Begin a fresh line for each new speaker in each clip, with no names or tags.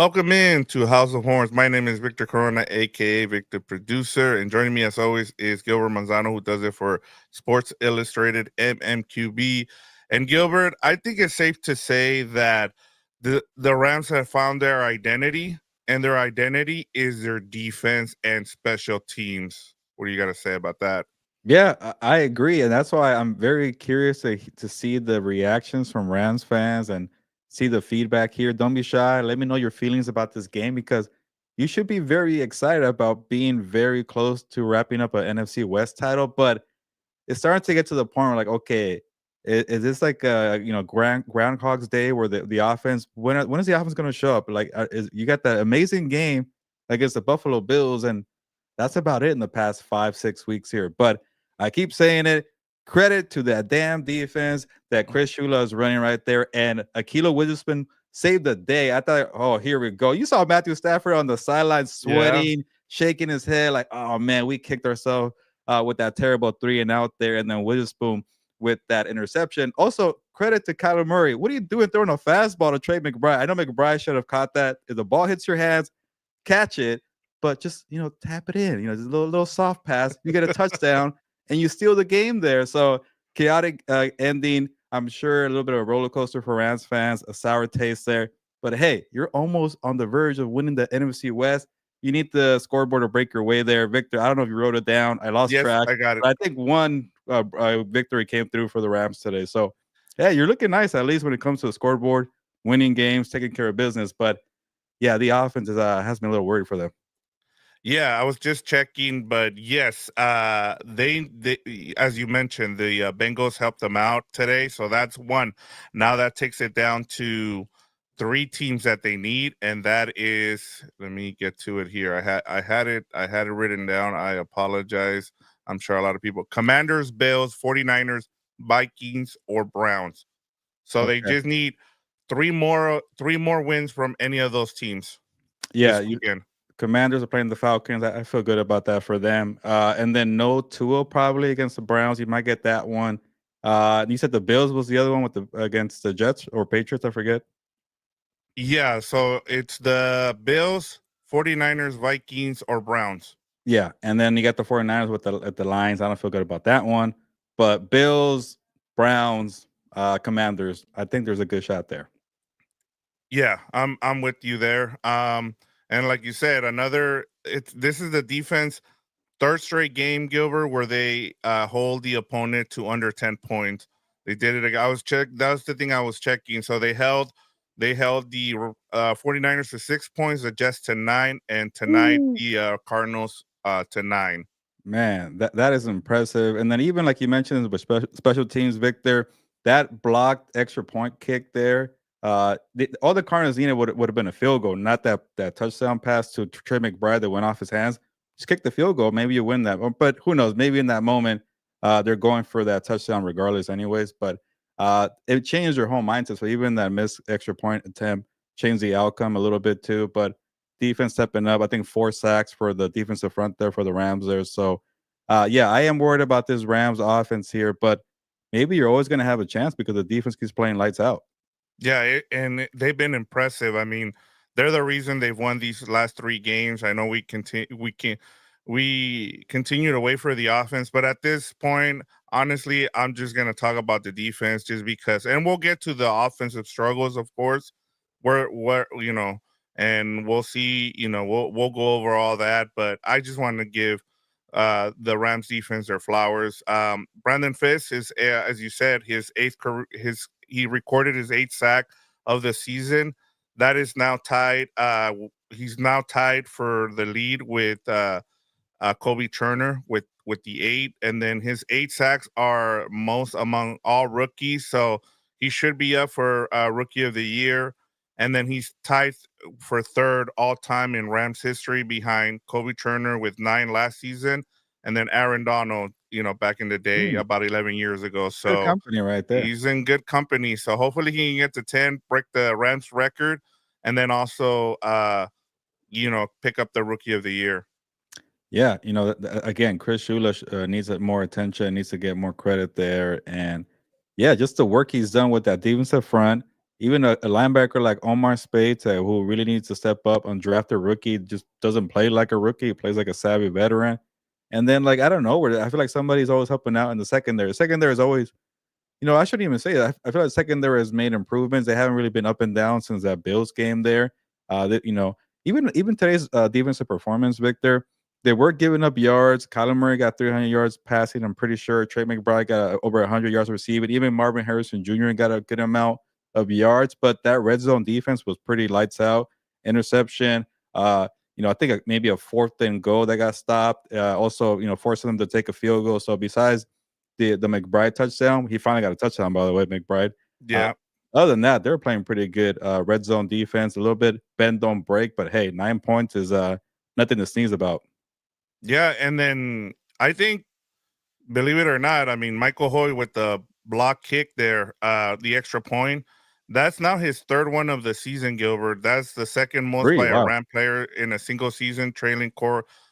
Welcome in to House of Horns. My name is Victor Corona, aka Victor Producer, and joining me as always is Gilbert Manzano, who does it for Sports Illustrated MMQB. And Gilbert, I think it's safe to say that the Rams have found their identity, and their identity is their defense and special teams. What do you got to say about that?
Yeah, I agree, and that's why I'm very curious to see the reactions from Rams fans and see the feedback here. Don't be shy. Let me know your feelings about this game because you should be very excited about being very close to wrapping up an NFC West title. But it's starting to get to the point where, like, okay, is this like Groundhog's Day where the offense when is the offense going to show up? Like, you got that amazing game against the Buffalo Bills, and that's about it in the past 5-6 weeks here. But I keep saying it. Credit to that damn defense that Chris Shula is running right there, and Akilo Witherspoon saved the day. I thought, oh, here we go. You saw Matthew Stafford on the sideline
Yeah.
sweating, shaking his head, like, oh man, we kicked ourselves with that terrible 3-and-out there, and then Witherspoon with that interception. Also, credit to Kyler Murray. What are you doing throwing a fastball to Trey McBride? I know McBride should have caught that. If the ball hits your hands, catch it, but just tap it in. Just a little soft pass. You get a touchdown, and you steal the game there. So chaotic ending. I'm sure a little bit of a roller coaster for Rams fans, a sour taste there. But hey, you're almost on the verge of winning the NFC West. You need the scoreboard to break your way there, Victor. I don't know if you wrote it down. I lost
Yes,
track,
I got it.
but I think one victory came through for the Rams today. So, yeah, you're looking nice at least when it comes to the scoreboard, winning games, taking care of business. But yeah, the offense has me a little worried for them.
Yeah, I was just checking, but yes, they as you mentioned, the Bengals helped them out today, so that's one. Now that takes it down to three teams that they need, and that is, let me get to it here. I had it written down. I apologize. I'm sure a lot of people Commanders, Bills, 49ers, Vikings, or Browns. So they
Okay.
just need three more wins from any of those teams
Yeah,
this weekend.
Commanders are playing the Falcons. I feel good about that for them. And then no Tua probably against the Browns. You might get that one. You said the Bills was the other one with the against the Jets or Patriots. I forget.
Yeah, so it's the Bills, 49ers, Vikings, or Browns.
Yeah, and then you got the 49ers with the Lions. I don't feel good about that one. But Bills, Browns, Commanders, I think there's a good shot there.
Yeah, I'm with you there. And like you said, this is the defense third straight game, Gilbert, where they hold the opponent to under 10 points. They did it. That was the thing I was checking. So they held the 49ers to 6 points, the Jets to 9, and tonight
Ooh.
the Cardinals to 9.
Man, that is impressive. And then even like you mentioned with special teams, Victor, that blocked extra point kick there. All the Cardinals needed would have been a field goal, not that touchdown pass to Trey McBride that went off his hands. Just kick the field goal, maybe you win that. But who knows? Maybe in that moment, they're going for that touchdown regardless, anyways. But it changed their whole mindset. So even that missed extra point attempt changed the outcome a little bit too. But defense stepping up. I think 4 sacks for the defensive front there for the Rams there. So, yeah, I am worried about this Rams offense here, but maybe you're always going to have a chance because the defense keeps playing lights out.
Yeah, they've been impressive. I mean, they're the reason they've won these last 3 games. I know we continue to wait for the offense, but at this point, honestly, I'm just gonna talk about the defense just because, and we'll get to the offensive struggles, of course. And we'll see. We'll go over all that, but I just want to give the Rams defense their flowers. Brandon Fisk is, as you said, his eighth career, he recorded his 8th sack of the season. That is now tied. He's now tied for the lead with Kobe Turner with the 8, and then his 8 sacks are most among all rookies. So he should be up for Rookie of the Year, and then he's tied for third all time in Rams history behind Kobe Turner with 9 last season, and then Aaron Donald, back in the day
Hmm,
about 11 years ago.
good
So
company right there.
he's in good company. So hopefully he can get to 10, break the Rams record, and then also pick up the Rookie of the Year.
Yeah, again, Chris Shula needs more attention, needs to get more credit there. And yeah, just the work he's done with that defensive front. even a linebacker like Omar Spades, who really needs to step up, undrafted rookie, just doesn't play like a rookie. He plays like a savvy veteran. And then, like, I don't know where I feel like somebody's always helping out in the secondary. The secondary is always, I shouldn't even say that. I feel like secondary has made improvements. They haven't really been up and down since that Bills game there. Even today's defensive performance, Victor, they were giving up yards. Kyler Murray got 300 yards passing. I'm pretty sure Trey McBride got over 100 yards receiving. Even Marvin Harrison Jr. got a good amount of yards, but that red zone defense was pretty lights out. Interception. I think maybe a fourth and goal that got stopped. Also, forcing them to take a field goal. So besides the McBride touchdown, he finally got a touchdown, by the way, McBride. Uh,
Yeah.
Other than that, they're playing pretty good red zone defense. A little bit bend don't break, but hey, 9 points is nothing to sneeze about.
Yeah, and then I think, believe it or not, I mean, Michael Hoy with the block kick there, the extra point, that's now his third one of the season, Gilbert. That's the second most
Three,
by a
wow.
Ram player in a single season, trailing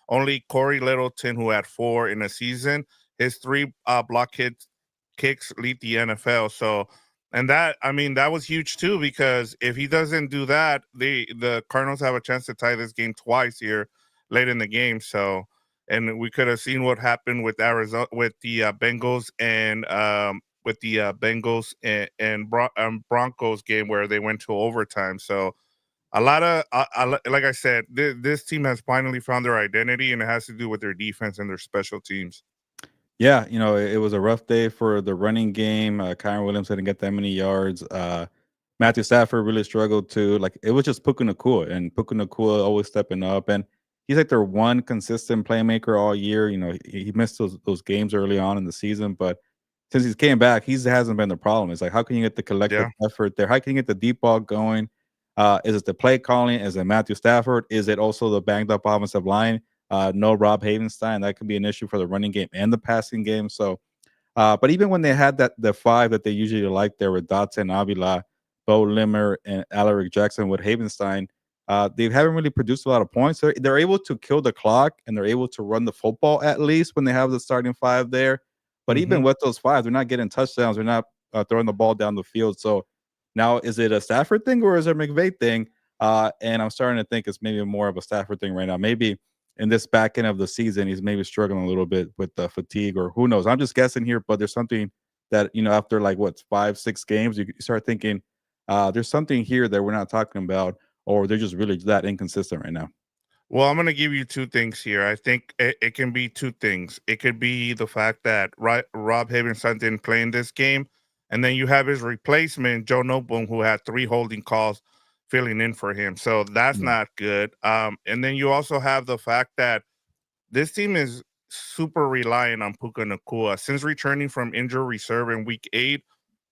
only Corey Littleton, who had four in a season. His three block kicks lead the NFL. So, and that, I mean, that was huge too, because if he doesn't do that, the Cardinals have a chance to tie this game twice here late in the game. So, and we could have seen what happened with Arizona, with the Bengals, and Broncos game where they went to overtime. So a lot of like I said, this team has finally found their identity, and it has to do with their defense and their special teams.
Yeah, it was a rough day for the running game. Kyron Williams didn't get that many yards. Matthew Stafford really struggled too. Like it was just Puka Nacua, and Puka Nacua always stepping up, and he's like their one consistent playmaker all year. He missed those games early on in the season, but since he's came back, he hasn't been the problem. It's like how can you get the collective
Yeah.
effort there? How can you get the deep ball going? Is it the play calling? Is it Matthew Stafford? Is it also the banged up offensive line? No Rob Havenstein. That could be an issue for the running game and the passing game. So but even when they had the five that they usually like there with Dotson, Avila, Bo Limmer, and Alaric Jackson with Havenstein, they haven't really produced a lot of points. They're able to kill the clock and they're able to run the football at least when they have the starting five there. But even
Hmm.
with those five, they're not getting touchdowns. They're not throwing the ball down the field. So now, is it a Stafford thing or is it a McVay thing? And I'm starting to think it's maybe more of a Stafford thing right now. Maybe in this back end of the season, he's maybe struggling a little bit with the fatigue or who knows. I'm just guessing here, but there's something that, after like what, 5, 6 games, you start thinking there's something here that we're not talking about, or they're just really that inconsistent right now.
Well, I'm going to give you two things here. I think it can be two things. It could be the fact that Rob Havenstein didn't play in this game, and then you have his replacement, Joe Noteboom, who had three holding calls filling in for him. So that's
Yeah.
not good. And then you also have the fact that this team is super reliant on Puka Nacua. Since returning from injury reserve in week 8,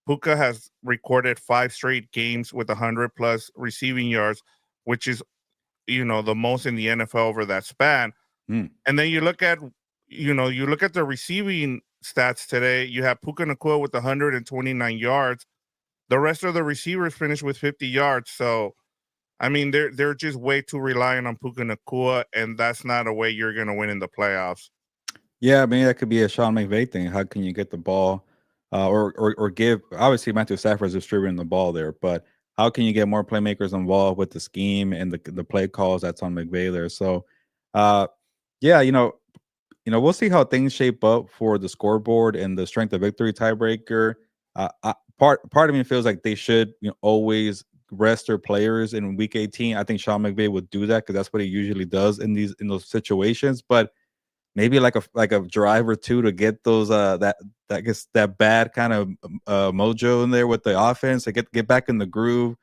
Puka has recorded 5 straight games with 100 plus receiving yards, which is, the most in the NFL over that span.
Mm.
And then you look at the receiving stats today. You have Puka Nacua with 129 yards. The rest of the receivers finished with 50 yards. So, I mean, they're just way too reliant on Puka Nacua, and that's not a way you're going to win in the playoffs.
Yeah, I mean that could be a Sean McVay thing. How can you get the ball, or give? Obviously, Matthew Stafford is distributing the ball there, but how can you get more playmakers involved with the scheme and the play calls that's on McVay there? So, uh, yeah, we'll see how things shape up for the scoreboard and the strength of victory tiebreaker. Part of me feels like they should, always rest their players in week 18. I think Sean McVay would do that because that's what he usually does in those situations, but maybe like a drive or two to get those that gets that bad kind of mojo in there with the offense to get back in the groove,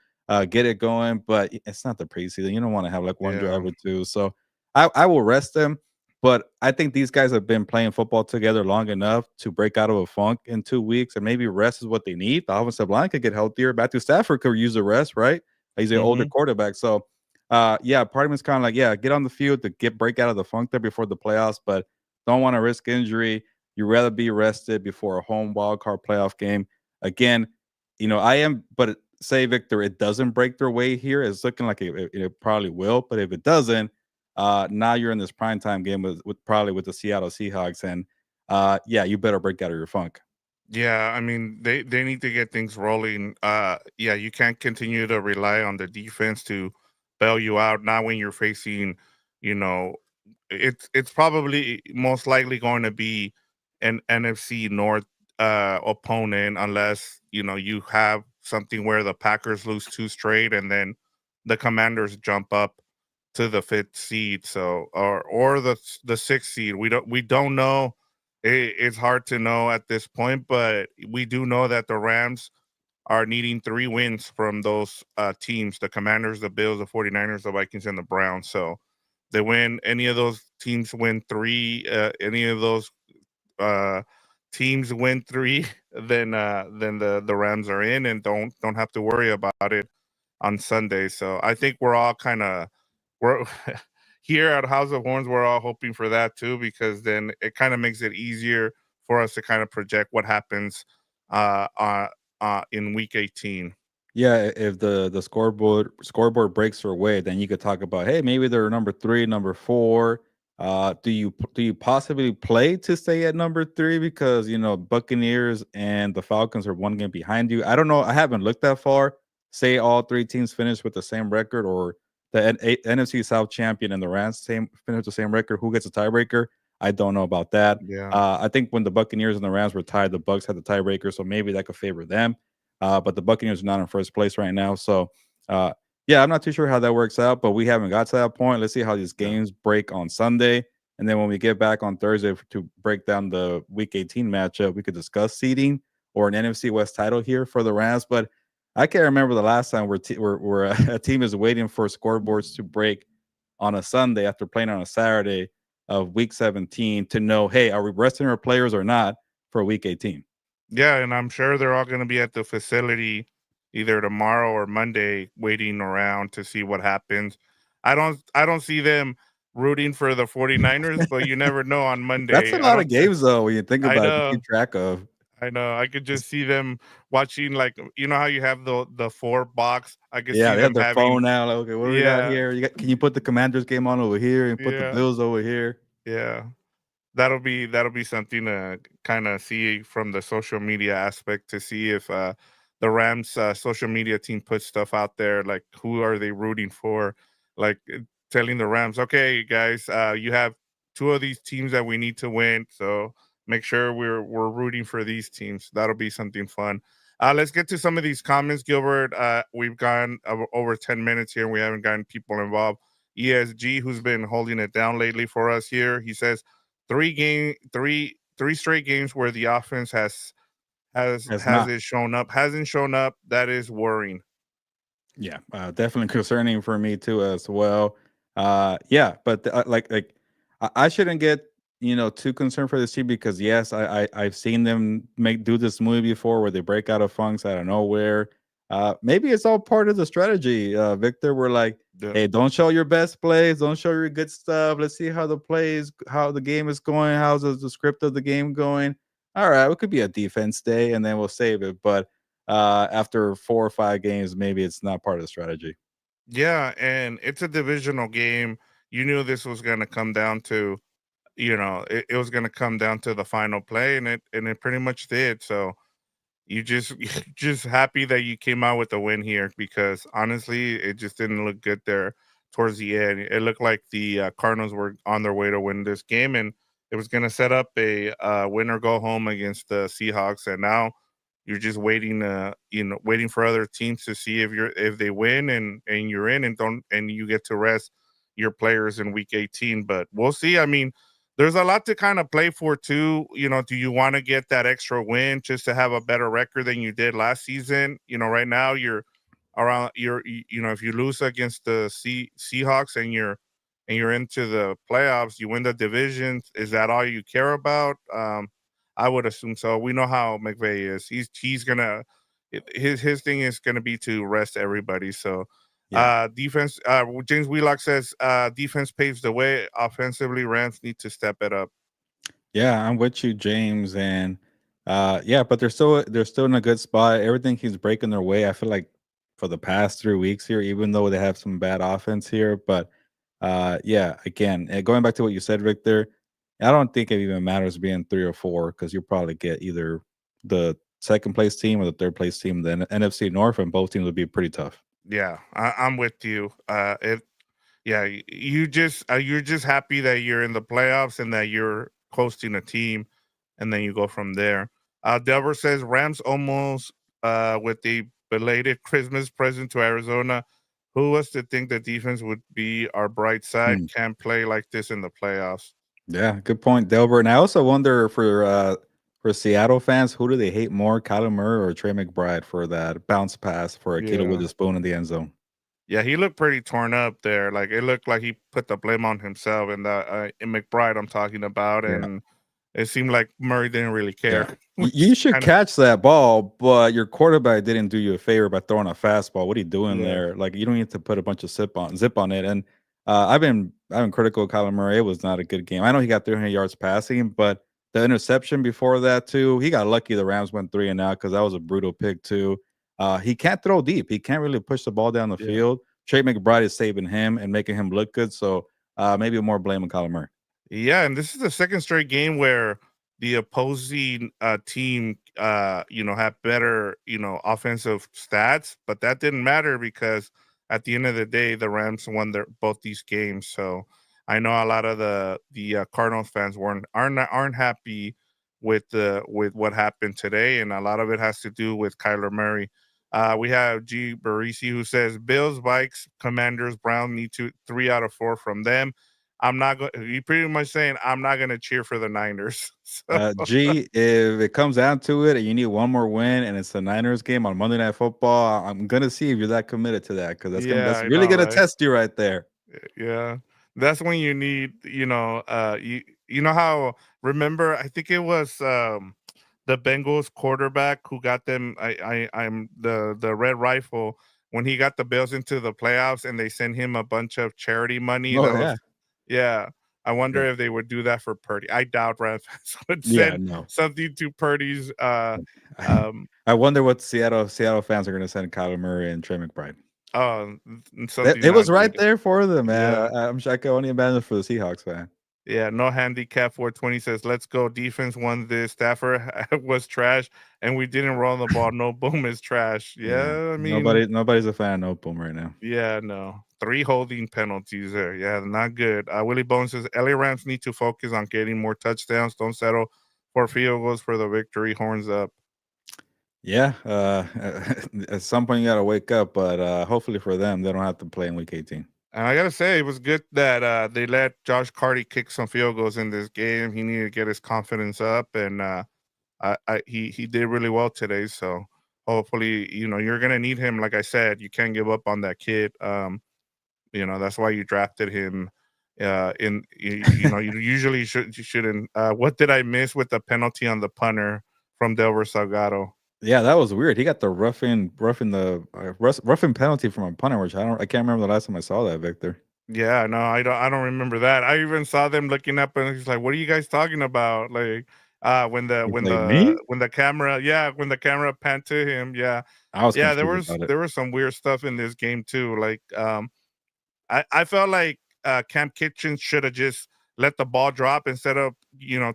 get it going. But it's not the preseason. You don't want to have like one
Yeah.
drive or two. So I will rest them. But I think these guys have been playing football together long enough to break out of a funk in 2 weeks, and maybe rest is what they need. The offensive line could get healthier. Matthew Stafford could use the rest, right? He's an older
Hmm.
quarterback, so yeah, part of me is kind of like, yeah, get on the field to break out of the funk there before the playoffs, but don't want to risk injury. You rather be rested before a home wild card playoff game. Again, I am, but say Victor, it doesn't break their way here. It's looking like it probably will, but if it doesn't, now you're in this primetime game with probably with the Seattle Seahawks, and yeah, you better break out of your funk.
Yeah, I mean they need to get things rolling. Yeah, you can't continue to rely on the defense to bail you out. Not when you're facing, you know, it's probably most likely going to be an NFC North opponent unless you have something where the Packers lose two straight and then the Commanders jump up to the fifth seed. So or the sixth seed. We don't know. It's hard to know at this point, but we do know that the Rams are needing three wins from those teams: the Commanders, the Bills, the 49ers, the Vikings, and the Browns. So they win any of those teams win three, any of those uh, teams win three, then the Rams are in and don't have to worry about it on Sunday. So I think we're all kind of we're here at House of Horns. We're all hoping for that too, because then it kind of makes it easier for us to kind of project what happens uh, uh, in Week 18.
Yeah, if the scoreboard breaks their way, then you could talk about, hey, maybe they're number 3, number 4. Do you possibly play to stay at number 3 because Buccaneers and the Falcons are one game behind you? I don't know. I haven't looked that far. Say all 3 teams finish with the same record, or the NFC South champion and the Rams same finish with the same record. Who gets a tiebreaker? I don't know about that.
Yeah.
I think when the Buccaneers and the Rams were tied, the Bucks had the tiebreaker, so maybe that could favor them. But the Buccaneers are not in first place right now. So, yeah, I'm not too sure how that works out, but we haven't got to that point. Let's see how these
Yeah.
games break on Sunday. And then when we get back on Thursday to break down the Week 18 matchup, we could discuss seeding or an NFC West title here for the Rams. But I can't remember the last time where a team is waiting for scoreboards to break on a Sunday after playing on a Saturday of Week 17 to know, hey, are we resting our players or not for Week 18?
Yeah, and I'm sure they're all going to be at the facility either tomorrow or Monday waiting around to see what happens. I don't see them rooting for the 49ers, but you never know on
That's a
Monday. I
lot of
don't
games, though, when you think
I
about it, to
know.
keep track of.
I know. I could
It's
just see them watching, like, how you have the four box. I could see
Yeah, they have
them
their
having.
phone out, like, "Okay, what do we got
Yeah,
here? Can you put the Commanders game on over here and put the
yeah,
Bills over here?"
yeah. That'll be something to kind of see from the social media aspect, to see if the Rams social media team puts stuff out there, like who are they rooting for, like telling the Rams, okay guys, you have two of these teams that we need to win, so make sure we're rooting for these teams. That'll be something fun. Let's get to some of these comments, Gilbert. We've gone over 10 minutes here and we haven't gotten people involved. ESG, who's been holding it down lately for us here, he says three straight games where the offense
Has not.
hasn't shown up. That is worrying.
Yeah, definitely concerning for me too as well. Yeah, but I shouldn't get too concerned for this team because yes, I've seen them do this movie before where they break out of funks out of nowhere. Maybe it's all part of the strategy, Victor. We're like,
Yeah.
hey, don't show your best plays, don't show your good stuff. Let's see how how the game is going, how's the script of the game going. All right, it could be a defense day, and then we'll save it, but after 4 or 5 games, maybe it's not part of the strategy.
Yeah, and it's a divisional game. You knew this was going to come down to, it was going to come down to the final play, and it pretty much did. So you just you're just happy that you came out with a win here, because honestly, it just didn't look good there towards the end. It looked like the Cardinals were on their way to win this game, and it was going to set up a win or go home against the Seahawks. And now you're just waiting for other teams to see if they win, and you're in, and don't and you get to rest your players in Week 18. But we'll see. I mean, there's a lot to kind of play for too. Do you want to get that extra win just to have a better record than you did last season? Right now you're around if you lose against the Seahawks and you're into the playoffs, you win the division. Is that all you care about? I would assume so. We know how McVay is. He's gonna his thing is gonna be to rest everybody. So
Yeah.
defense. James Wheelock says defense paves the way. Offensively, Rams need to step it up.
Yeah, I'm with you, James, and yeah, but they're still in a good spot. Everything keeps breaking their way. I feel like for the past 3 weeks here, even though they have some bad offense here, but yeah, again, going back to what you said, Victor, I don't think it even matters being 3 or 4 because you'll probably get either the second place team or the third place team, the NFC North, and both teams would be pretty tough.
Yeah, I'm with you. Yeah, you're just happy that you're in the playoffs and that you're hosting a team, and then you go from there. Delver says Rams almost with the belated Christmas present to Arizona. Who was to think the defense would be our bright side?
Hmm.
Can't play like this in the playoffs.
Yeah, good point, Delbert. And I also wonder for Seattle fans, who do they hate more, Kyler Murray or Trey McBride for that bounce pass for Akita
Yeah.
Witherspoon in the end zone?
Yeah, he looked pretty torn up there. Like it looked like he put the blame on himself and the in McBride I'm talking about,
Yeah.
and it seemed like Murray didn't really care,
Yeah. You
which
should
kind of
catch that ball, but your quarterback didn't do you a favor by throwing a fastball. What are you doing
yeah,
there? Like you don't need to put a bunch of zip on it. And I've been critical of Kyler Murray. It was not a good game. I know he got 300 yards passing, but the interception before that too, he got lucky. The Rams went 3-and-out because that was a brutal pick too. He can't throw deep. He can't really push the ball down the
yeah.
field. Trey McBride is saving him and making him look good. So maybe more blame on Kyler Murray.
Yeah, and this is the second straight game where the opposing team, had better, offensive stats, but that didn't matter because at the end of the day, the Rams won both these games. So I know a lot of the Cardinals fans aren't happy with what happened today, and a lot of it has to do with Kyler Murray. We have G. Barisi who says Bills, Vikes, Commanders, Brown need 3 out of 4 from them. I'm not going. You pretty much saying I'm not going to cheer for the Niners. So
G, if it comes down to it and you need one more win and it's the Niners game on Monday Night Football, I'm gonna see if you're that committed to that because
yeah,
that's
I
really
know,
gonna
right?
test you right there.
Yeah, that's when you need. You know how? Remember, I think it was the Bengals quarterback who got them. I'm the Red Rifle when he got the Bills into the playoffs and they sent him a bunch of charity money.
Oh
That was
yeah,
yeah. I wonder
yeah,
if they would do that for Purdy. I doubt Rams fans would
yeah.
send
No,
something to Purdy's.
I,
Um,
I wonder what Seattle fans are gonna send Kyler Murray and Trey McBride.
Something
It
not
was right
good.
there for them, man.
Yeah.
I'm sure I can only imagine for the Seahawks fan.
Yeah, no handicap 420 says, let's go. Defense won this. Stafford was trash, and we didn't run the ball. No boom is trash.
Yeah,
Yeah, I mean,
nobody's a fan of Boom right now.
yeah, no. 3 holding penalties there. Yeah, not good. Willie Bones says, LA Rams need to focus on getting more touchdowns. Don't settle for field goals for the victory. Horns up.
Yeah, at some point you gotta wake up, but hopefully for them, they don't have to play in Week 18.
And I gotta say, it was good that they let Josh Carty kick some field goals in this game. He needed to get his confidence up, and he did really well today. So hopefully, you're gonna need him. Like I said, you can't give up on that kid. That's why you drafted him. You usually you shouldn't. What did I miss with the penalty on the punter from Delver Salgado?
Yeah, that was weird. He got the roughing penalty from a punter, which I can't remember the last time I saw that, Victor.
Yeah, no, I don't remember that. I even saw them looking up and he's like, "What are you guys talking about?" Like, when the
He's
when
like,
the
me?
when the camera, yeah, when the camera panned to him, yeah,
I was
yeah,
confused about it.
there was some weird stuff in this game too. Like, I felt like Cam Kitchen should have just let the ball drop instead of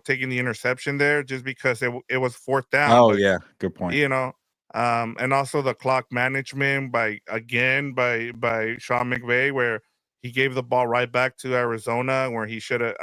taking the interception there, just because it was fourth down,
Oh
but
yeah, good point.
you know and also the clock management by Sean McVay, where he gave the ball right back to Arizona where he should have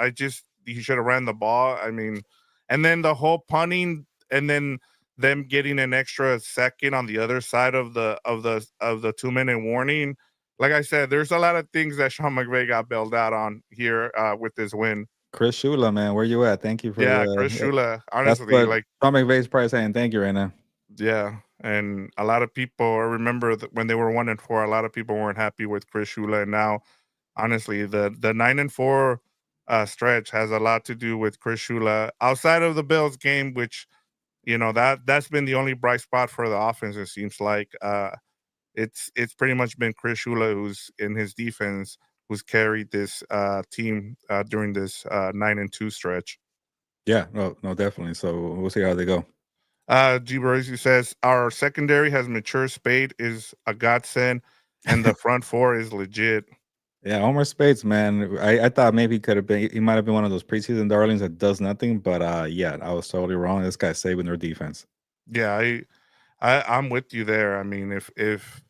ran the ball. I mean, and then the whole punting, and then them getting an extra second on the other side of the 2-minute warning. Like I said, there's a lot of things that Sean McVay got bailed out on here with this win.
Chris Shula, man, where you at? Thank you for
Yeah, Chris
the.
Shula,
That's
honestly,
what
like,
Sean McVay's probably saying. Thank you right now.
yeah, and a lot of people, I remember that when they were 1-4, a lot of people weren't happy with Chris Shula, and now, honestly, the 9-4 stretch has a lot to do with Chris Shula. Outside of the Bills game, which that's been the only bright spot for the offense. It seems like it's pretty much been Chris Shula who's in his defense who's carried this team during this 9-2 stretch.
Yeah, no, definitely. So we'll see how they go.
G. Barisi says our secondary has matured. Spade is a godsend, and the front four is legit.
Yeah, Omar Spades, man. I thought maybe he might have been one of those preseason darlings that does nothing, but yeah, I was totally wrong. This guy's saving their defense.
Yeah, I'm with you there. I mean, if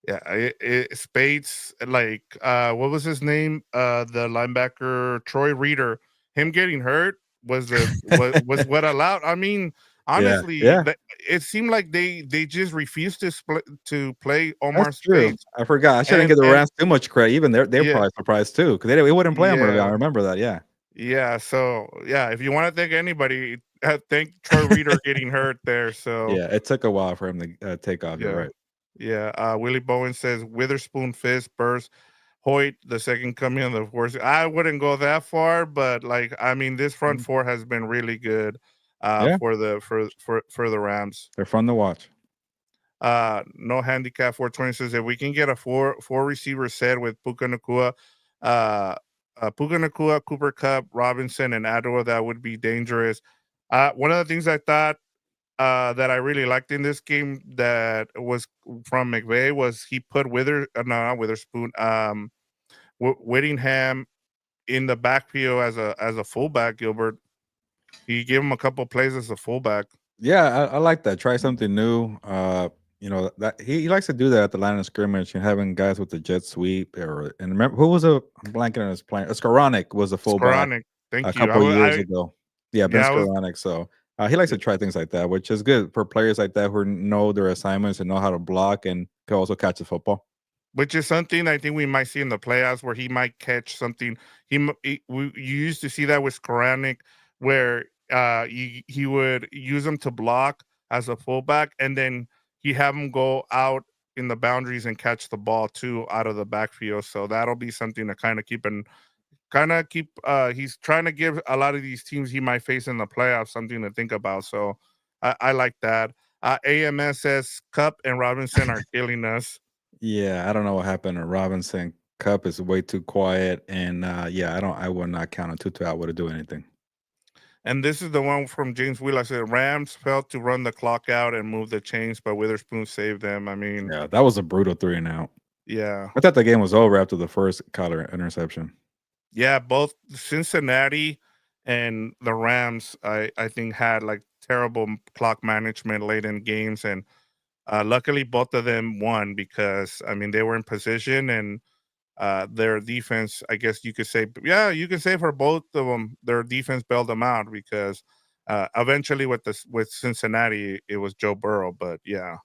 yeah, Spades like what was his name? The linebacker Troy Reader. Him getting hurt was what allowed. I mean,
Yeah,
honestly,
yeah,
it seemed like they just refused to play
that's
Omar
true.
Spades,
I forgot. I shouldn't
and
give the
and
Rams too much credit. Even they're
yeah,
probably surprised too because they wouldn't play him early on. I
yeah,
remember that. Yeah,
yeah. So yeah, if you want to thank anybody, thank Troy Reader getting hurt there. So
yeah. It took a while for him to take off. You're
yeah.
right.
Yeah, Willie Bowen says Witherspoon, Fist, Burst, Hoyt, the second coming of the force. I wouldn't go that far, but like I mean, this front
Mm.
four has been really good
Yeah,
for the Rams.
they're fun to watch.
No handicap 420 says if we can get a four receiver set with Puka Nakua, uh, Puka Nakua, Cooper Cup, Robinson, and Adwa, that would be dangerous. One of the things I thought that I really liked in this game that was from McVay was he put no, not Witherspoon, Whittingham in the backfield as a fullback. Gilbert, he gave him a couple plays as a fullback.
Yeah, I like that. Try something new. That he likes to do that at the line of scrimmage and having guys with the jet sweep. And remember who was I'm blanking on his plan. Skoranek was a fullback
Skoranek,
a
thank you.
couple of years
I
ago. Yeah, Ben
yeah, I was
Skoranek. So he likes to try things like that, which is good for players like that who know their assignments and know how to block and can also catch the football.
which is something I think we might see in the playoffs where he might catch something. You used to see that with Skoranek, where he would use him to block as a fullback, and then he have him go out in the boundaries and catch the ball too out of the backfield. So that'll be something to kind of keep. He's trying to give a lot of these teams he might face in the playoffs something to think about. So I like that. AMSS Cup and Robinson are killing us.
Yeah, I don't know what happened to Robinson. Cup is way too quiet, and yeah, I would not count on Tutu out to do anything.
And this is the one from James Wheeler. I said Rams failed to run the clock out and move the chains, but Witherspoon saved them. I mean,
Yeah, that was a brutal 3 and out.
yeah,
I thought the game was over after the first Kyler interception.
yeah. Both Cincinnati and the Rams, I think, had like terrible clock management late in games, and luckily both of them won because I mean they were in position and their defense. I guess you could say, yeah, you can say for both of them, their defense bailed them out because eventually with Cincinnati, it was Joe Burrow. But yeah.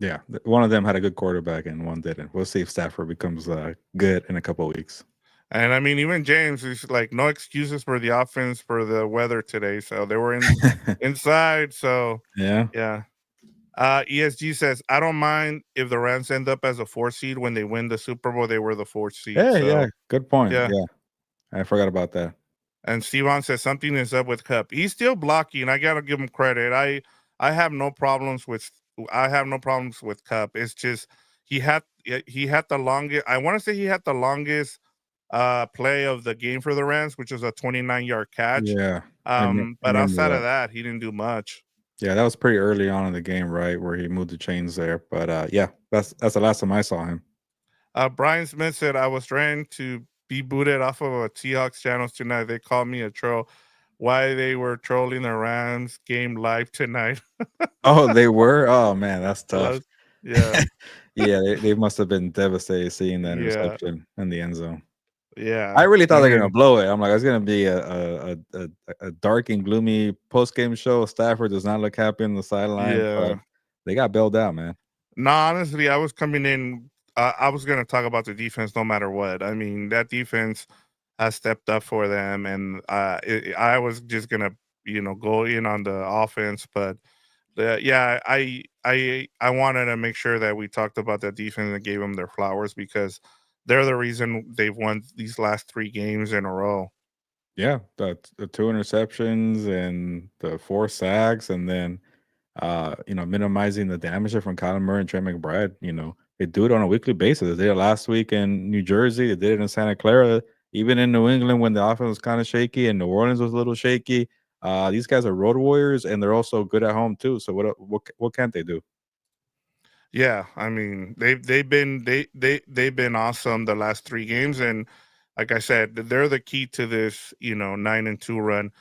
Yeah, one of them had a good quarterback and one didn't. We'll see if Stafford becomes good in a couple of weeks.
And I mean, even James is like, no excuses for the offense for the weather today. So they were inside. So
Yeah.
yeah. ESG says, I don't mind if the Rams end up as a 4 seed when they win the Super Bowl. They were the 4 seed.
Hey, yeah,
So
good point.
yeah.
Yeah, I forgot about that.
And Stevan says something is up with Cup. He's still blocking. I gotta give him credit. I have no problems with Cup. It's just he had the longest. I want to say he had the longest play of the game for the Rams, which was a 29-yard catch.
Yeah, I
But
remember
outside of
that.
that, he didn't do much.
Yeah, that was pretty early on in the game, right, where he moved the chains there. But yeah, that's the last time I saw him.
Brian Smith said I was trying to be booted off of a Seahawks channels tonight. They called me a troll. Why they were trolling the Rams game live tonight?
Oh, they were. Oh man, that's tough.
Yeah,
Yeah, they must have been devastated seeing that
yeah,
interception in the end zone. I
yeah.
really thought
I
they were gonna
mean,
blow it. I'm like, it's gonna be a dark and gloomy post game show. Stafford does not look happy on the sideline, but
yeah.
they got bailed out, man.
No, honestly, I was coming in. I was gonna talk about the defense no matter what. I mean, that defense has stepped up for them, and I was just gonna go in on the offense, but yeah, I wanted to make sure that we talked about the defense and gave them their flowers because they're the reason they've won these last 3 games in a row.
Yeah, the two interceptions and the 4 sacks, and then minimizing the damage from Kyler Murray and Trey McBride. They do it on a weekly basis. They did it last week in New Jersey. They did it in Santa Clara. Even in New England, when the offense was kind of shaky and New Orleans was a little shaky, these guys are road warriors, and they're also good at home too. So what can't they do?
Yeah, I mean they've been awesome the last 3 games, and like I said, they're the key to this 9-2 run.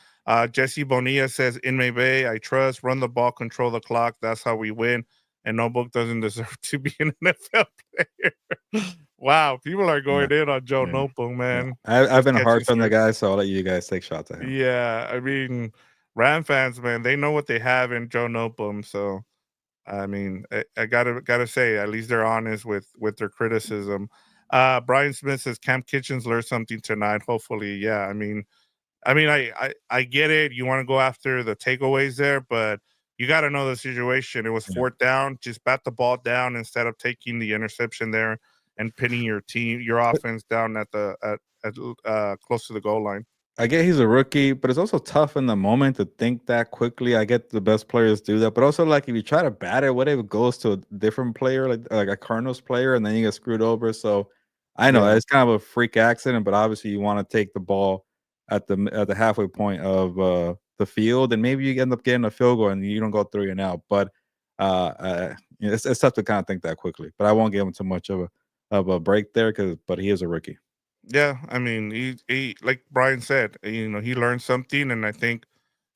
Jesse Bonilla says, in May Bay, I trust, run the ball, control the clock. That's how we win. And Notebook doesn't deserve to be an NFL player. Wow, people are
Yeah,
going in on Joe
yeah,
Notebook,
yeah.
man.
I've
Just
been
catching
harsh on the
strays.
guy, so I'll let you guys take shots at him.
Yeah, I mean, Ram fans, man, they know what they have in Joe Noteboom. So I mean, I gotta say, at least they're honest with their criticism. Brian Smith says Camp Kitchens learned something tonight. Hopefully, yeah. I get it. You want to go after the takeaways there, but you got to know the situation. It was
Yeah.
fourth down. Just bat the ball down instead of taking the interception there and pinning your offense down at close to the goal line.
I get he's a rookie, but it's also tough in the moment to think that quickly. I get the best players do that, but also like if you try to bat it, what if it goes to a different player, like a Cardinals player, and then you get screwed over? So I know
Yeah,
it's kind of a freak accident, but obviously you want to take the ball at the halfway point of the field, and maybe you end up getting a field goal and you don't go 3 and out. But it's tough to kind of think that quickly. But I won't give him too much of a break there but he is a rookie.
yeah. I mean, he like Brian said, he learned something, and I think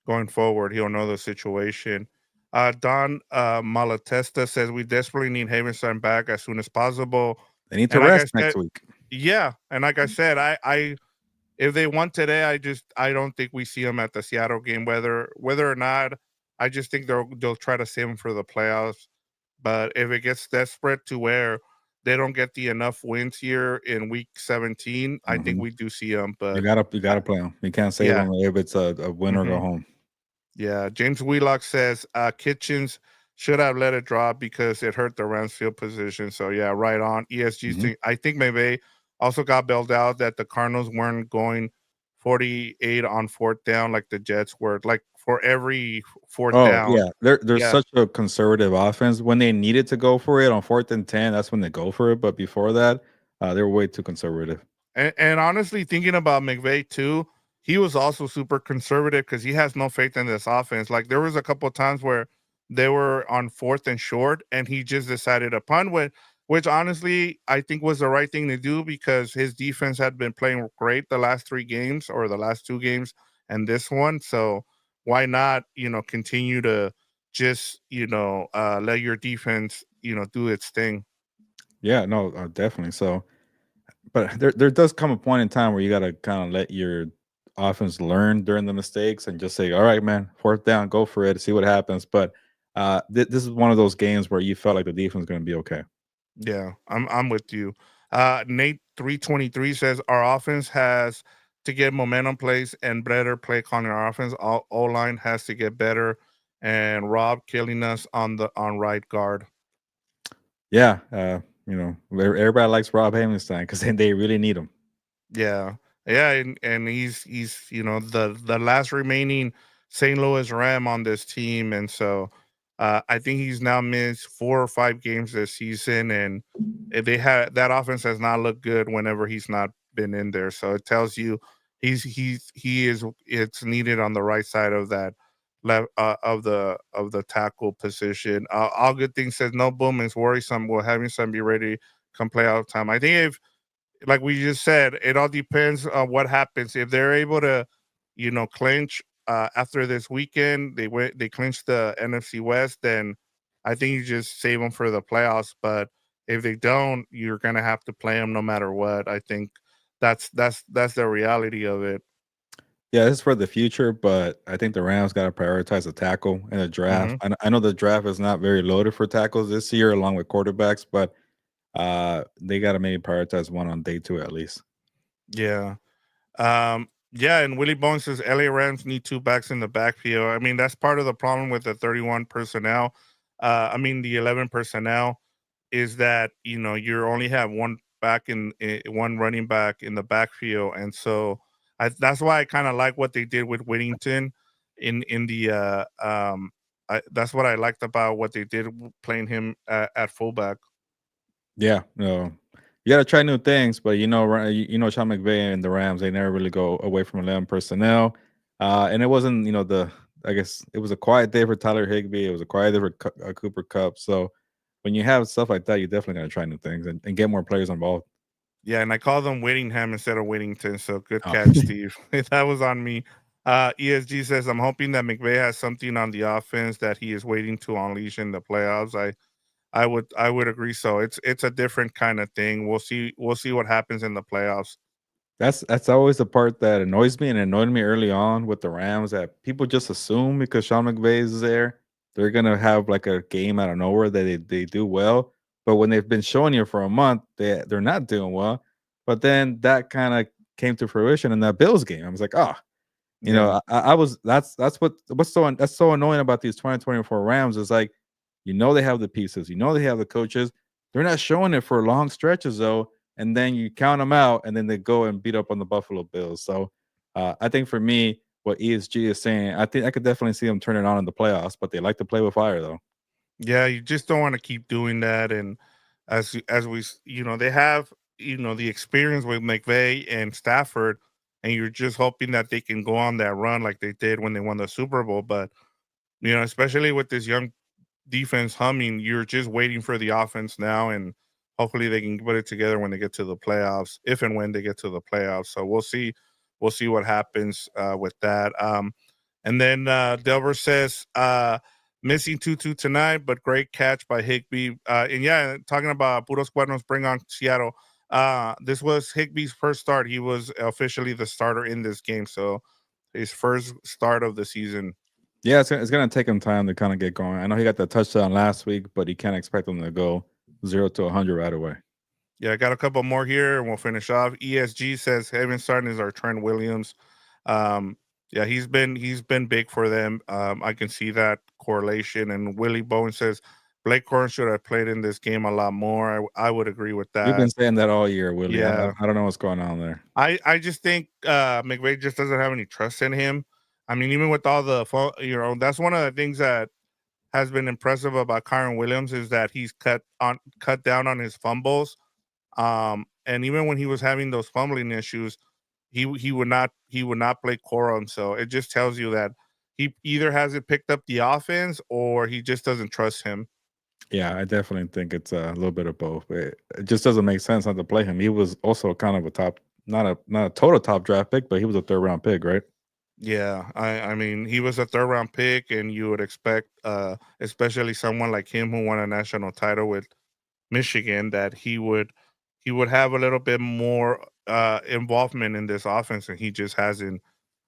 going forward, he'll know the situation. Don Malatesta says we desperately need Havenstein back as soon as possible.
They need to
And like I
rest next
said,
week.
yeah, and like I said, I if they won today, I don't think we see him at the Seattle game. Whether or not, I just think they'll try to save him for the playoffs. But if it gets desperate to where they don't get the enough wins here in week 17, I think
Mhm.
we do see him.
You
But
gotta play him. You can't save
yeah.
him if it's a win or go
hmm
home.
Yeah, James Wheelock says Kitchens should have let it drop because it hurt the Rams field position. So yeah, right on. ESG
Mhm.
thing. I think maybe also got bailed out that the Cardinals weren't going 48 on fourth down like the Jets were. Like for every fourth
Oh,
down.
yeah. They're
Yeah.
such a conservative offense. When they needed to go for it on 4th and 10, that's when they go for it, but before that, they were way too conservative.
And honestly, thinking about McVay too, he was also super conservative because he has no faith in this offense. Like there was a couple of times where they were on fourth and short, and he just decided to punt with, which honestly I think was the right thing to do because his defense had been playing great the last 3 games or the last 2 games and this one. So why not, continue to just let your defense do its thing.
Yeah, no, definitely. So, but there does come a point in time where you gotta kinda let your offense learn during the mistakes and just say, "All right, man, 4th down, go for it, see what happens." But, this is one of those games where you felt like the defense is gonna be okay.
Yeah, I'm with you. Nate 323 says our offense has to get momentum plays and better play calling. Our offense, O line has to get better, and Rob killing us on right guard.
Yeah, everybody likes Rob Havenstein because they really need him.
Yeah. Yeah, and he's the last remaining St. Louis Ram on this team, and so I think he's now missed 4 or 5 games this season, and if they had that offense has not looked good whenever he's not been in there. So it tells you he is it's needed on the right side of that left of the tackle position. All good things says no boom is worrisome. Will having some be ready come play out time. I think if like we just said, it all depends on what happens. If they're able to, clinch after this weekend, they clinch the NFC West, then I think you just save them for the playoffs. But if they don't, you're gonna have to play them no matter what. I think that's the reality of it.
Yeah, this is for the future, but I think the Rams got to prioritize the tackle in the draft.
hmm
I know the draft is not very loaded for tackles this year, along with quarterbacks, but they got to maybe prioritize one on day 2 at least.
Yeah. Yeah, and Willie Bones says LA Rams need 2 backs in the backfield. I mean, that's part of the problem with the 31 personnel. The 11 personnel is that you only have one running back in the backfield, and so that's why I kind of like what they did with Whittington in the that's what I liked about what they did playing him at fullback.
Yeah, no, you got to try new things, but Sean McVay and the Rams, they never really go away from 11 personnel. And it wasn't, I guess it was a quiet day for Tyler Higbee. It was a quiet day for Cooper Cup. So when you have stuff like that, you definitely got to try new things and get more players involved.
Yeah, and I called them Whittingham instead of Whittington, so good
Oh.
catch, Steve. That was on me. ESG says, I'm hoping that McVay has something on the offense that he is waiting to unleash in the playoffs. I would agree. So it's a different kind of thing. We'll see what happens in the playoffs.
That's always the part that annoys me and annoyed me early on with the Rams that people just assume because Sean McVay is there, they're gonna have like a game out of nowhere that they do well. But when they've been showing you for a month, they're not doing well. But then that kind of came to fruition in that Bills game. I was like, oh,
Yeah.
I was that's so annoying about these 2024 Rams is like, they have the pieces, they have the coaches. They're not showing it for long stretches though, and then you count them out, and then they go and beat up on the Buffalo Bills. So I think for me, what ESG is saying, I think I could definitely see them turning on in the playoffs, but they like to play with fire though.
Yeah, you just don't want to keep doing that. And they have the experience with McVay and Stafford, and you're just hoping that they can go on that run like they did when they won the Super Bowl. But especially with this young defense humming, you're just waiting for the offense now, and hopefully they can put it together when they get to the playoffs, if and when they get to the playoffs. So we'll see what happens with that. And then Delver says missing Tutu tonight, but great catch by Higby. And yeah, talking about Puros Cuernos, bring on Seattle. This was Higby's first start. He was officially the starter in this game, so his first start of the season.
Yeah, it's gonna take him time to kind of get going. I know he got the touchdown last week, but you can't expect him to go 0 to 100 right away.
Yeah, I got a couple more here and we'll finish off. ESG says Heaven starting is our Trent Williams. Um, yeah, he's been big for them. I can see that correlation. And Willie Bowen says Blake Corn should have played in this game a lot more. I would agree with
You've been
that.
saying that all year, Willie.
Yeah,
I don't know what's going on there.
I just think McVay just doesn't have any trust in him. I mean, even with all the that's one of the things that has been impressive about Kyron Williams is that he's cut down on his fumbles. And even when he was having those fumbling issues, he would not play quorum. So it just tells you that he either hasn't picked up the offense or he just doesn't trust him.
Yeah, I definitely think it's a little bit of both. It just doesn't make sense not to play him. He was also kind of a top, not a total top draft pick, but he was a third round pick, right?
Yeah, I mean he was a third round pick, and you would expect, especially someone like him who won a national title with Michigan, that he would have a little bit more involvement in this offense, and he just hasn't.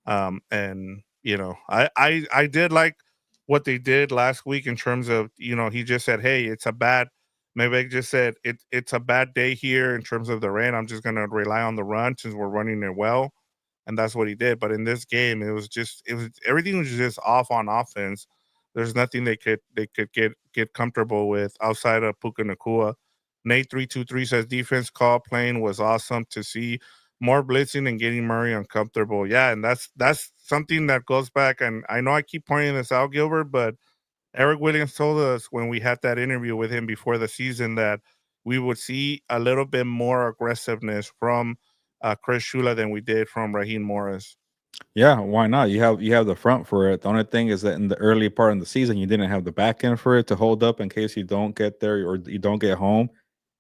And I did like what they did last week in terms of he just said, "Hey, it's a bad." Maybe just said it's a bad day here in terms of the rain. I'm just gonna rely on the run since we're running it well, and that's what he did. But in this game, it was everything was just off on offense. There's nothing they could get comfortable with outside of Puka Nakua. Nate 323 says defense call playing was awesome to see more blitzing and getting Murray uncomfortable. Yeah, and that's something that goes back. And I know I keep pointing this out, Gilbert, but Eric Williams told us when we had that interview with him before the season that we would see a little bit more aggressiveness from Chris Shula than we did from Raheem Morris.
Yeah, why not? You have the front for it. The only thing is that in the early part of the season, you didn't have the back end for it to hold up in case you don't get there or you don't get home.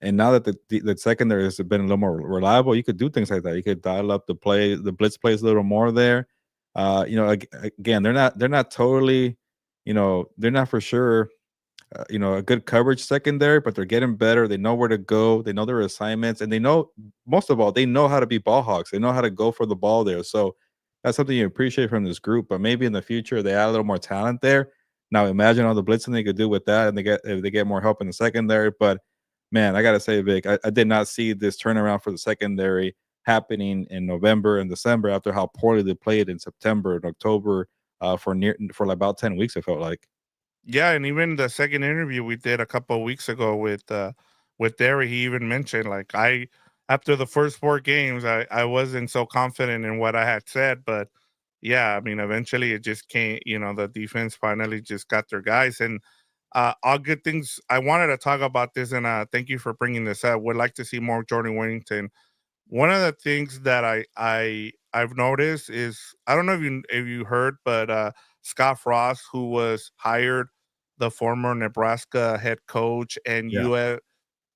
And now that the secondary has been a little more reliable, you could do things like that. You could dial up the blitz plays a little more there. Again, they're not totally, they're not for sure a good coverage secondary, but they're getting better. They know where to go. They know their assignments, and they know most of all, they know how to be ball hawks. They know how to go for the ball there. So that's something you appreciate from this group. But maybe in the future they add a little more talent there. Now imagine all the blitzing they could do with that, and if they get more help in the secondary. But man, I gotta say, Vic, I did not see this turnaround for the secondary happening in November and December after how poorly they played in September and October for like about 10 weeks. It felt like.
Yeah, and even the second interview we did a couple of weeks ago with Derry, he even mentioned like I after the first four games, I wasn't so confident in what I had said, but yeah, I mean eventually it just came, the defense finally just got their guys. And all good things. I wanted to talk about this, and thank you for bringing this up. Would like to see more Jordan Whittington. One of the things that I've noticed is I don't know if you heard, but Scott Frost, who was hired, the former Nebraska head coach and
Yeah.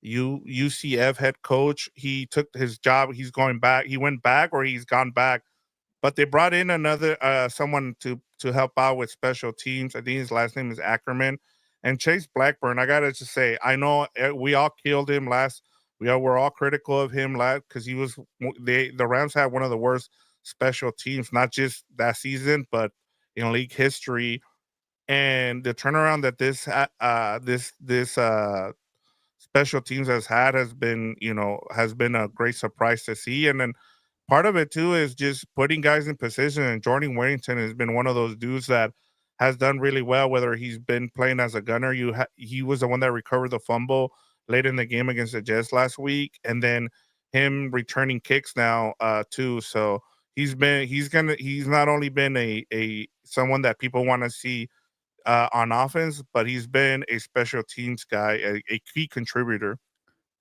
UCF head coach, he took his job. He's going back. He went back, or he's gone back but they brought in another someone to help out with special teams. I think his last name is Ackerman. And Chase Blackburn, I gotta just say, I know we all killed him last. We all were all critical of him last because he was the Rams had one of the worst special teams, not just that season, but in league history. And the turnaround that this special teams has been, has been a great surprise to see. And then part of it too is just putting guys in position. And Jordan Whittington has been one of those dudes that has done really well. Whether he's been playing as a gunner, he was the one that recovered the fumble late in the game against the Jets last week, and then him returning kicks now too. So he's not only been a someone that people want to see on offense, but he's been a special teams guy, a key contributor.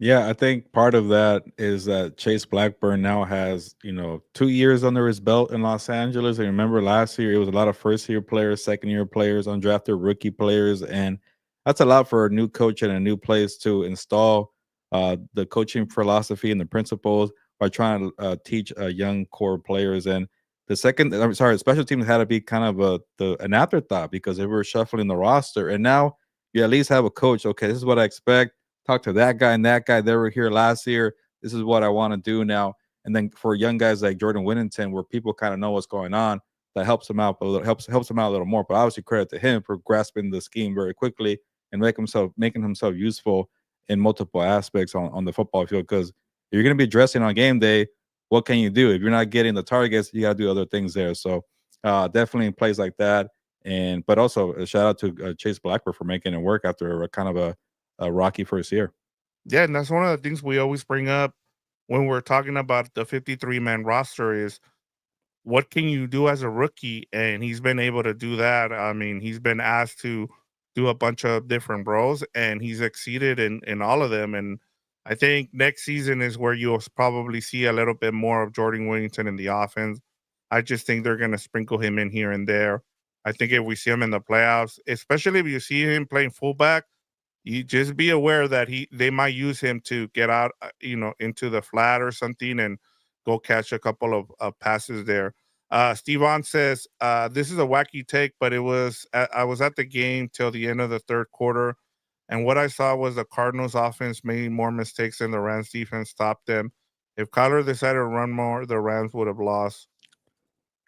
Yeah, I think part of that is that Chase Blackburn now has, 2 years under his belt in Los Angeles. And remember last year, it was a lot of first year players, second year players, undrafted rookie players. And that's a lot for a new coach and a new place to install the coaching philosophy and the principles by trying to teach young core players. And special teams had to be kind of an afterthought because they were shuffling the roster. And now you at least have a coach. Okay, this is what I expect. Talk to that guy and that guy. They were here last year. This is what I want to do now. And then for young guys like Jordan Whittington, where people kind of know what's going on, that helps him out, but helps him out a little more. But obviously, credit to him for grasping the scheme very quickly and making himself useful in multiple aspects on the football field. Because if you're going to be dressing on game day, what can you do? If you're not getting the targets, you got to do other things there. So definitely in plays like that. But also a shout out to Chase Blackburn for making it work after a kind of a rocky first year.
Yeah, and that's one of the things we always bring up when we're talking about the 53-man roster is what can you do as a rookie? And he's been able to do that. I mean, he's been asked to do a bunch of different roles and he's exceeded in all of them. And I think next season is where you'll probably see a little bit more of Jordan Williamson in the offense. I just think they're going to sprinkle him in here and there. I think if we see him in the playoffs, especially if you see him playing fullback, you just be aware that they might use him to get out, into the flat or something and go catch a couple of passes there. Steve says, this is a wacky take, but I was at the game till the end of the third quarter. And what I saw was the Cardinals offense made more mistakes than the Rams defense stopped them. If Kyler decided to run more, the Rams would have lost.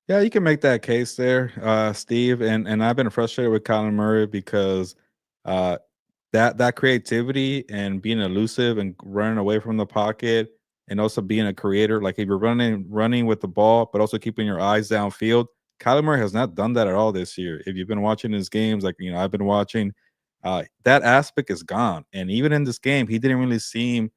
Yeah, you can make that case there, Steve. And I've been frustrated with Colin Murray because uh, that creativity and being elusive and running away from the pocket and also being a creator, like if you're running with the ball, but also keeping your eyes downfield. Kyler Murray has not done that at all this year. If you've been watching his games, like I've been watching, that aspect is gone. And even in this game, he didn't really seem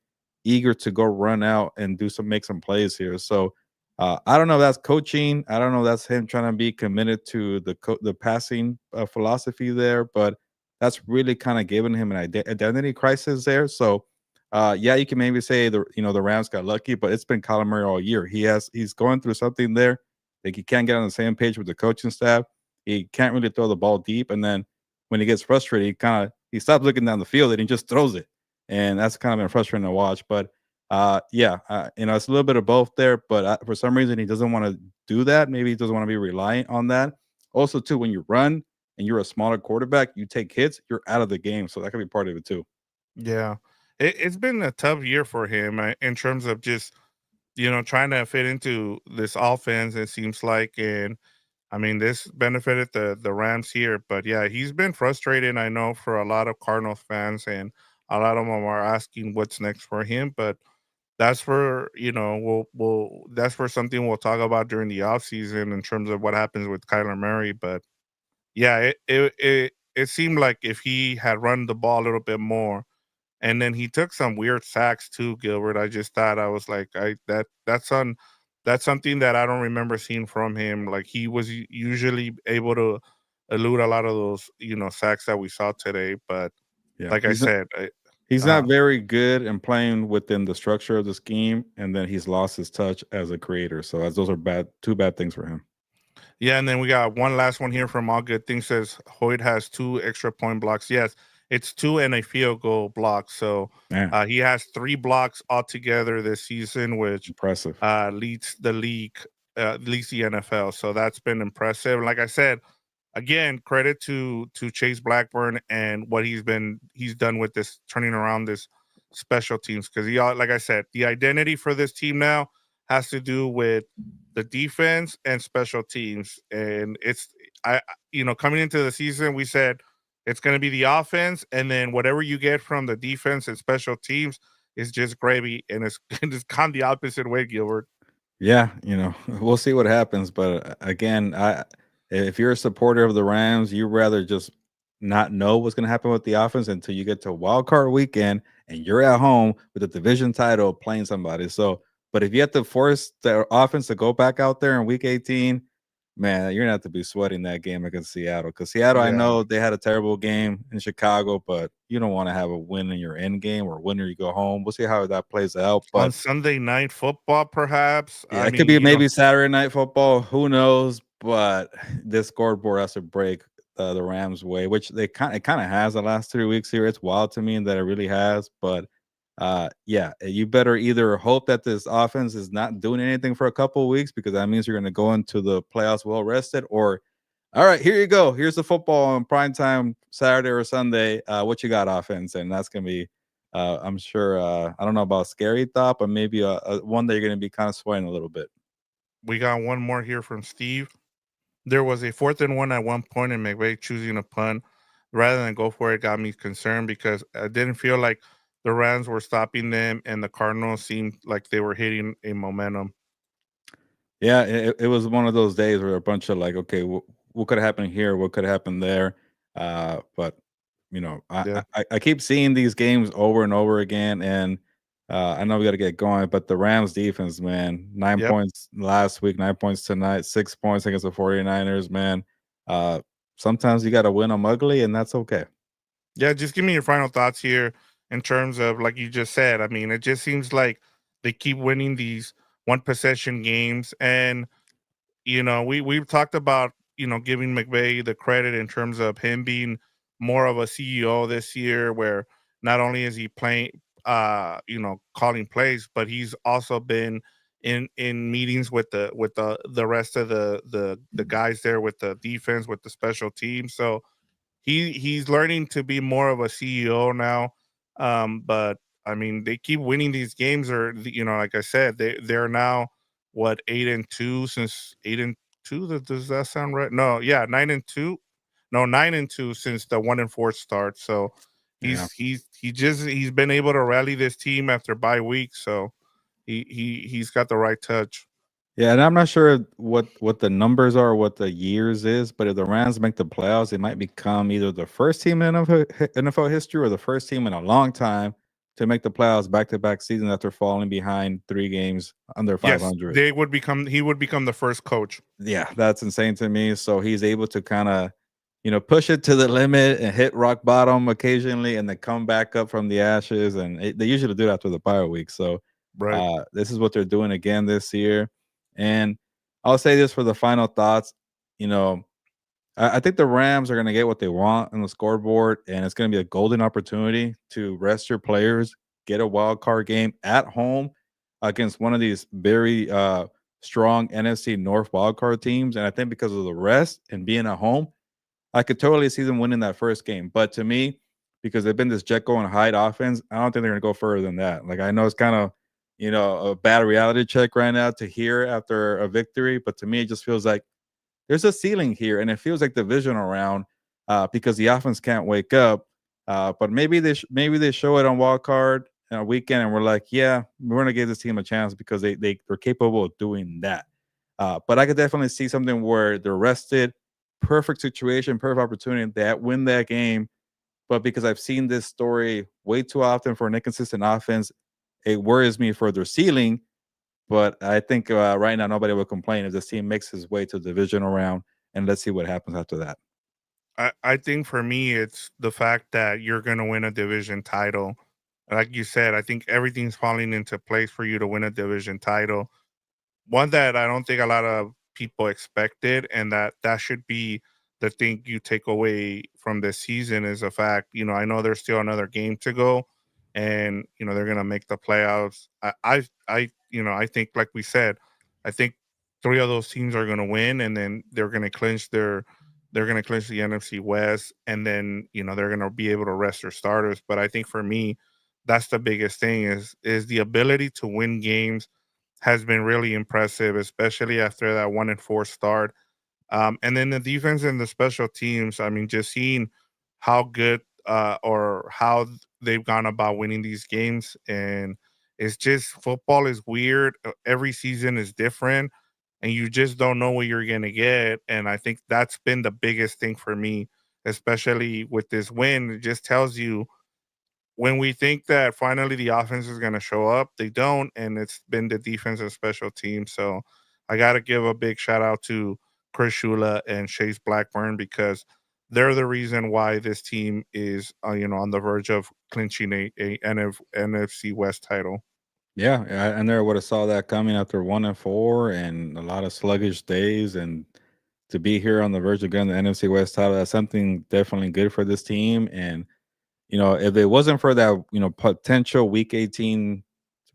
eager to go run out and make some plays here. So I don't know if that's coaching. I don't know if that's him trying to be committed to the passing philosophy there, but that's really kind of giving him an identity crisis there. So yeah, you can maybe say the Rams got lucky, but it's been Kyler Murray all year. He's going through something there. Like he can't get on the same page with the coaching staff. He can't really throw the ball deep, and then when he gets frustrated, he stops looking down the field and he just throws it, and that's kind of been frustrating to watch. But yeah, it's a little bit of both there. But for some reason, he doesn't want to do that. Maybe he doesn't want to be reliant on that. Also, too, when you run and you're a smaller quarterback, you take hits, you're out of the game. So that could be part of it too.
Yeah. It's been a tough year for him in terms of just, trying to fit into this offense, it seems like. And I mean, this benefited the Rams here. But yeah, he's been frustrated, I know, for a lot of Cardinals fans. And a lot of them are asking what's next for him. But that's for, that's for something we'll talk about during the offseason in terms of what happens with Kyler Murray. But yeah, it seemed like if he had run the ball a little bit more, and then he took some weird sacks too, Gilbert. I just thought I was like, that's something that I don't remember seeing from him. Like he was usually able to elude a lot of those, sacks that we saw today. But
Yeah,
like I said,
he's not very good in playing within the structure of the scheme, and then he's lost his touch as a creator. So those are two bad things for him.
yeah, and then we got one last one here from All Good Things says Hoyt has 2 extra point blocks. Yes, it's 2 and a field goal block. So
Man,
he has 3 blocks altogether this season, which
impressive.
leads the league at least the NFL. So that's been impressive. Like I said, again, credit to Chase Blackburn and what he's done with this turning around this special teams, because like I said, the identity for this team now has to do with the defense and special teams. And it's coming into the season, we said it's going to be the offense, and then whatever you get from the defense and special teams is just gravy, and it's it's gone the opposite way, Gilbert.
Yeah, we'll see what happens. But again, if you're a supporter of the Rams, you rather just not know what's going to happen with the offense until you get to wild card weekend and you're at home with the division title playing somebody. So, but if you have to force the offense to go back out there in week 18, man, you're gonna have to be sweating that game against Seattle. Because Seattle, I
Yeah.
know they had a terrible game in Chicago, but you don't want to have a win in your end game or win or you go home. We'll see how that plays out.
On
But
Sunday Night Football, perhaps.
yeah,
I
it could
mean,
be maybe Saturday night football. Who knows? But this scoreboard has to break the Rams' way, which it kind of has the last 3 weeks here. It's wild to me that it really has. But yeah, you better either hope that this offense is not doing anything for a couple of weeks because that means you're going to go into the playoffs well rested, or all right, here you go. Here's the football on prime time Saturday or Sunday. What you got, offense? And that's gonna be, I'm sure. I don't know about scary thought, but maybe a one that you're gonna be kind of sweating a little bit.
we got one more here from Steve. There was a 4th and 1 at one point, and McVay choosing a punt rather than go for it got me concerned because I didn't feel like the Rams were stopping them, and the Cardinals seemed like they were hitting a momentum.
Yeah, it was one of those days where a bunch of like, okay, what could happen here? What could happen there? But
Yeah.
I keep seeing these games over and over again, and I know we got to get going. But the Rams defense, man, 9
Yep.
points last week, 9 points tonight, 6 points against the 49ers, man. Uh, Sometimes you got to win them ugly, and that's okay.
Yeah. Just give me your final thoughts here in terms of, like you just said. I mean, it just seems like they keep winning these one possession games, and we've talked about giving McVay the credit in terms of him being more of a CEO this year, where not only is he playing, calling plays, but he's also been in meetings with the rest of the guys there with the defense, with the special teams. So he's learning to be more of a CEO now. But I mean, they keep winning these games, or like I said, they're now what 8-2 since 8-2. Does that sound right? No, yeah, 9-2. No, 9-2 since the 1-4 start. So
Yeah.
he's been able to rally this team after bye week. So he's got the right touch.
Yeah, and I'm not sure what the numbers are, what the years is, but if the Rams make the playoffs, they might become either the first team in NFL history or the first team in a long time to make the playoffs back-to-back seasons after falling behind 3 games under
Yes,
500.
he would become the first coach.
Yeah, that's insane to me. So he's able to kind of, push it to the limit and hit rock bottom occasionally, and then come back up from the ashes. And they usually do that after the bye week. So
Right.
this is what they're doing again this year. And I'll say this for the final thoughts. You know, I think the Rams are going to get what they want on the scoreboard, and it's going to be a golden opportunity to rest your players, get a wild card game at home against one of these very strong NFC North wild card teams. And I think because of the rest and being at home, I could totally see them winning that first game. But to me, because they've been this Jekyll and Hyde offense, I don't think they're going to go further than that. Like I know it's kind of a bad reality check right now to hear after a victory, but to me, it just feels like there's a ceiling here, and it feels like division around because the offense can't wake up. But maybe they show it on wild card weekend, and we're like, yeah, we're gonna give this team a chance because they're capable of doing that. But I could definitely see something where they're rested, perfect situation, perfect opportunity that win that game. But because I've seen this story way too often for an inconsistent offense, it worries me for their ceiling, but I think right now nobody will complain if this team makes his way to the divisional round, and let's see what happens after that.
I think for me, it's the fact that you're going to win a division title. Like you said, I think everything's falling into place for you to win a division title. One that I don't think a lot of people expected, and that should be the thing you take away from this season is the fact, I know there's still another game to go, and they're gonna make the playoffs. I think, like we said, I think three of those teams are going to win, and then they're going to clinch the NFC West, and then they're going to be able to rest their starters. But I think for me, that's the biggest thing is the ability to win games has been really impressive, especially after that 1-4 start. And then the defense and the special teams. I mean, just seeing how good or how they've gone about winning these games, and it's just football is weird. Every season is different, and you just don't know what you're gonna get. And I think that's been the biggest thing for me, especially with this win. It just tells you when we think that finally the offense is going to show up, they don't, and it's been the defense and special teams. So I got to give a big shout out to Chris Shula and Chase Blackburn because they're the reason why this team is, on the verge of clinching a NFC West title.
Yeah, I never would have saw that coming after 1-4 and a lot of sluggish days, and to be here on the verge of getting the NFC West title, that's something definitely good for this team. And if it wasn't for that, potential Week 18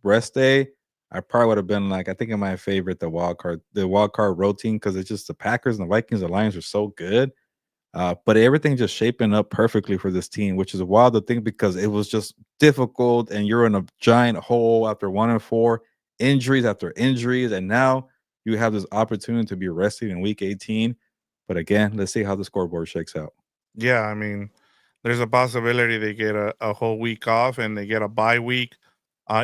rest day, I probably would have been like, I think I might favorite the wild card road team because it's just the Packers and the Vikings, the Lions are so good. But everything just shaping up perfectly for this team, which is a wild to think because it was just difficult, and you're in a giant hole after 1-4, injuries after injuries, and now you have this opportunity to be rested in Week 18. But again, let's see how the scoreboard shakes out.
Yeah, I mean, there's a possibility they get a whole week off and they get a bye week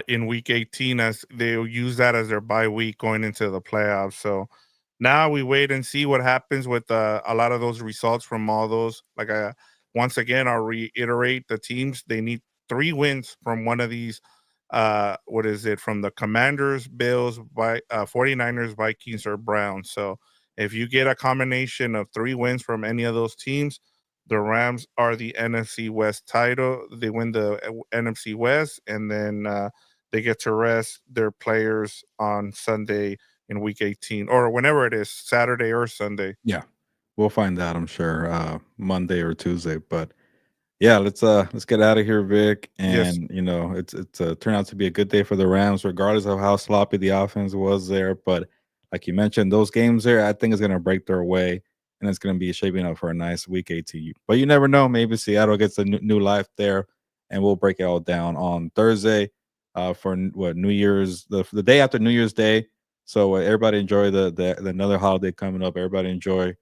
in week 18 as they'll use that as their bye week going into the playoffs. So now we wait and see what happens with a lot of those results from all those. Once again, I'll reiterate the teams, they need 3 wins from one of these. What is it? From the Commanders, Bills, 49ers, Vikings, or Browns. So if you get a combination of 3 wins from any of those teams, the Rams are the NFC West title. They win the NFC West, and then they get to rest their players on Sunday in Week 18, or whenever it is, Saturday or Sunday.
Yeah, we'll find out, I'm sure, Monday or Tuesday. But yeah, let's get out of here, Vic.
Yes,
And it's turned out to be a good day for the Rams, regardless of how sloppy the offense was there. But like you mentioned, those games there, I think is gonna break their way, and it's gonna be shaping up for a nice Week 18. But you never know. Maybe Seattle gets a new life there, and we'll break it all down on Thursday, for what New Year's, the day after New Year's Day. So everybody enjoy the another holiday coming up. Everybody enjoy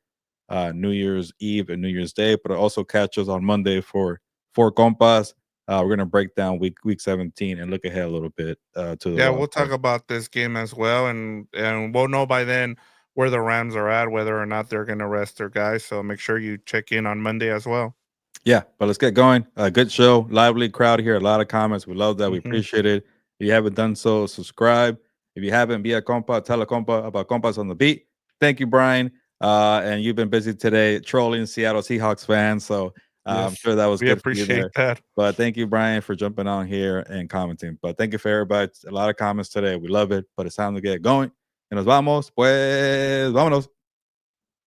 New Year's Eve and New Year's Day, but also catch us on Monday for Four Compas. We're gonna break down week 17 and look ahead a little bit to the
yeah,
wild
we'll talk
card.
about this game as well, and we'll know by then where the Rams are at, whether or not they're going to rest their guys. So make sure you check in on Monday as well.
Yeah, but let's get going. Good show, lively crowd here, a lot of comments. We love that. We
Hmm.
appreciate it. If you haven't done so, subscribe. If you haven't, be a compa, tell a compa about compas on the beat. Thank you, Brian. And you've been busy today trolling Seattle Seahawks fans, so I'm
Yes,
sure that was
we
good for you
appreciate
there.
that.
But thank you, Brian, for jumping on here and commenting. But thank you for everybody. A lot of comments today. We love it, but it's time to get going. And nos vamos, pues, vámonos.